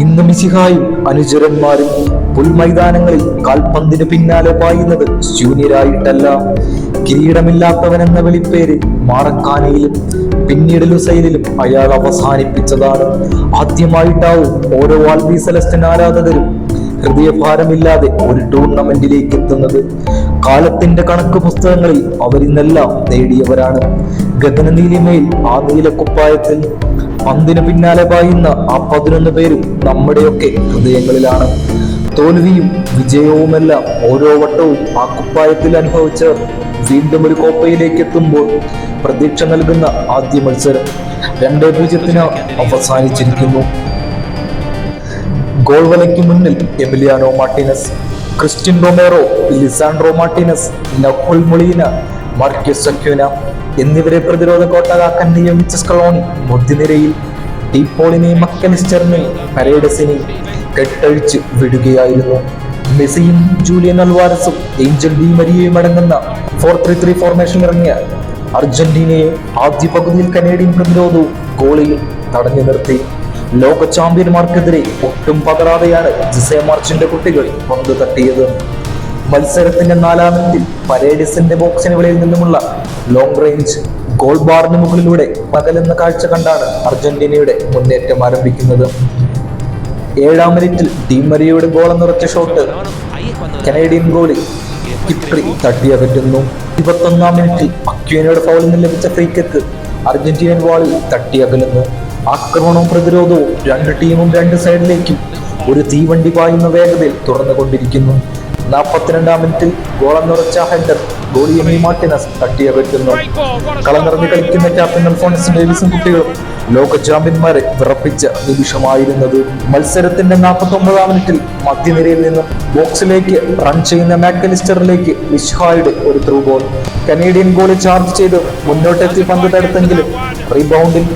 ഇന്ന് മിശിഹായും അനുചരന്മാരും പുൽമൈതാനങ്ങളിൽ കാൽപന്തിന് പിന്നാലെ പായുന്നത് ജൂനിയറായിട്ടല്ല. കിരീടമില്ലാത്തവൻ എന്ന വിളിപ്പേര് മാറക്കാനയിലും പിന്നീട് ലുസൈലിലും അയാൾ അവസാനിപ്പിച്ചതാണ്. ആദ്യമായിട്ടാവും ഓരോ ആൽബി സെലസ്റ്റൻ ആരാധകരും ഹൃദയഭാരമില്ലാതെ ഒരു ടൂർണമെന്റിലേക്ക് എത്തുന്നത്. കാലത്തിന്റെ കണക്ക് പുസ്തകങ്ങളിൽ അവരിന്നെല്ലാം നേടിയവരാണ്. ഗഗനനീലിമയിൽ ആ നീലക്കുപ്പായത്തിൽ പന്തിന് പിന്നാലെ പായുന്ന ആ 11 പേരും നമ്മുടെയൊക്കെ ഹൃദയങ്ങളിലാണ്. തോൽവിയും വിജയവുമെല്ലാം ഓരോ വട്ടവും ആ കുപ്പായത്തിൽ അനുഭവിച്ചവർ വീണ്ടും ഒരു കോപ്പയിലേക്ക് എത്തുമ്പോൾ പ്രതീക്ഷ നൽകുന്ന ആദ്യ മത്സരം 2-0 അവസാനിച്ചിരിക്കുന്നു. ഗോൾ വലയ്ക്ക് മുന്നിൽ Emiliano Martinez, Cristian Romero, Lisandro Martinez, Nahuel Molina, Marcos Acuna എന്നിവരെ പ്രതിരോധ കോട്ടകാക്കാൻ നിയമിച്ച സ്കലോണി മധ്യനിരയിൽ ഡീപോളിനെയും മക്കലിസ്റ്ററിനെയും പരേഡസിനെയും കെട്ടഴിച്ച് വിടുകയായിരുന്നു. മെസ്സിയും ജൂലിയൻ അൽവാരസും ഏഞ്ചൽ ഡി മരിയയും അടങ്ങുന്ന 4-3-3 ഫോർമേഷൻ ഇറങ്ങിയ അർജന്റീനയെ ആദ്യ പകുതിയിൽ കനേഡിയൻ പ്രതിരോധവും ഗോളിയും തടഞ്ഞു നിർത്തി. ലോക ചാമ്പ്യന്മാർക്കെതിരെ ഒട്ടും പതറാതെയാണ് ജിസെ മാർച്ചിന്റെ കുട്ടികൾ പന്ത് തട്ടിയത്. മത്സരത്തിന്റെ 4-ാം മിനിറ്റിൽ പരേഡിസിന്റെ ബോക്സിന് വെളിയിൽ നിന്നുമുള്ള ലോങ് റേഞ്ച് ഗോൾ ബാറിന് മുകളിലൂടെ പകലെന്ന കാഴ്ച കണ്ടാണ് അർജന്റീനയുടെ മുന്നേറ്റം ആരംഭിക്കുന്നത്. 7-ാം മിനിറ്റിൽ ഡി മരിയയുടെ ഗോളെന്നുറച്ച ഷോട്ട് കനേഡിയൻ ഗോളി കിപ്രി തട്ടിയകറ്റുന്നു. 21-ാം മിനിറ്റിൽ അക്യൂനയുടെ ഫൗളിൽ നിന്ന് ലഭിച്ച ഫ്രീ കിക്ക് അർജന്റീനൻ വാളിൽ തട്ടിയകലുന്നു. ആക്രമണവും പ്രതിരോധവും രണ്ട് ടീമും രണ്ട് സൈഡിലേക്കും ഒരു തീവണ്ടി പായുന്ന വേഗതയിൽ തുറന്നുകൊണ്ടിരിക്കുന്നു. 42-ാം മിനിറ്റിൽ ഗോളെന്നുറച്ച ഹെഡർ ഗോളി എമി മാർട്ടിനസ് തട്ടിയകറ്റുന്നു. കളം നിറഞ്ഞ് കളിക്കുന്ന ക്യാപ്റ്റൻ അൽഫോൺസ് ഡേവിസും കുട്ടികളും ലോക ചാമ്പ്യന്മാരെ വിറപ്പിച്ച നിമിഷമായിരുന്നത്. മത്സരത്തിന്റെ 49-ാം മിനിറ്റിൽ മധ്യനിരയിൽ നിന്നും ബോക്സിലേക്ക് റൺ ചെയ്യുന്ന മാക്കലിസ്റ്ററിലേക്ക് മിശിഹായുടെ ഒരു through ball. Canadian goalie charge ചെയ്ത് മുന്നോട്ടെത്തി പന്ത് തടുത്തെങ്കിലും റീബൗണ്ടിൽ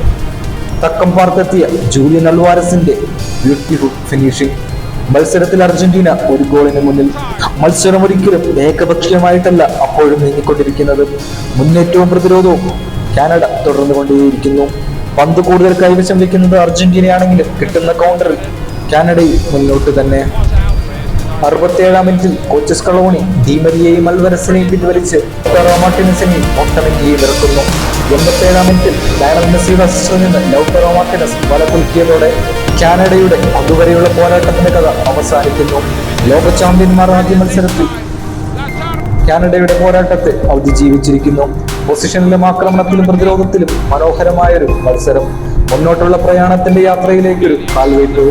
തക്കം പാർത്തെത്തിയ ജൂലിയൻ അൽവാരസിന്റെ ബ്യൂട്ടിഫുൾ ഫിനിഷിംഗ്. മത്സരത്തിൽ അർജന്റീന ഒരു ഗോളിന് മുന്നിൽ. മത്സരം ഒരിക്കലും ഏകപക്ഷീയമായിട്ടല്ല അപ്പോഴും നീങ്ങിക്കൊണ്ടിരിക്കുന്നത്. മുന്നേറ്റവും പ്രതിരോധവും കാനഡ തുടർന്നുകൊണ്ടേയിരിക്കുന്നു. പന്ത് കൂടുതൽ കൈവശം വയ്ക്കുന്നത് അർജന്റീനയാണെങ്കിലും കിട്ടുന്ന കൗണ്ടറിൽ കാനഡയും മുന്നോട്ട് തന്നെ. 67-ാം മിനിറ്റിൽ കോച്ച് സ്കലോണി ഡി മരിയയും അൽവരസിനെയും പിൻവലിച്ച് ലൗട്ടാറോ മാർട്ടിനസിനെയും ഓട്ടോമെറ്റിക്കലി ഇറക്കുന്നു. 87-ാം മിനിറ്റിൽ ലയണൽ മെസ്സിയുടെ അസിസ്റ്റിൽ നിന്ന് ലൗട്ടാറോ മാർട്ടിനസ് വല കുലുക്കിയതോടെ കാനഡയുടെ അതുവരെയുള്ള പോരാട്ടത്തിന്റെ കഥ അവസാനിക്കുന്നു. ലോക ചാമ്പ്യന്മാർ ആദ്യ മത്സരത്തിൽ കാനഡയുടെ പോരാട്ടത്തെ അതിജീവിച്ചിരിക്കുന്നു. പൊസിഷനിലും ആക്രമണത്തിലും പ്രതിരോധത്തിലും മനോഹരമായൊരു മത്സരം. മുന്നോട്ടുള്ള പ്രയാണത്തിന്റെ യാത്രയിലേക്കൊരു കാൽവയ്പ്.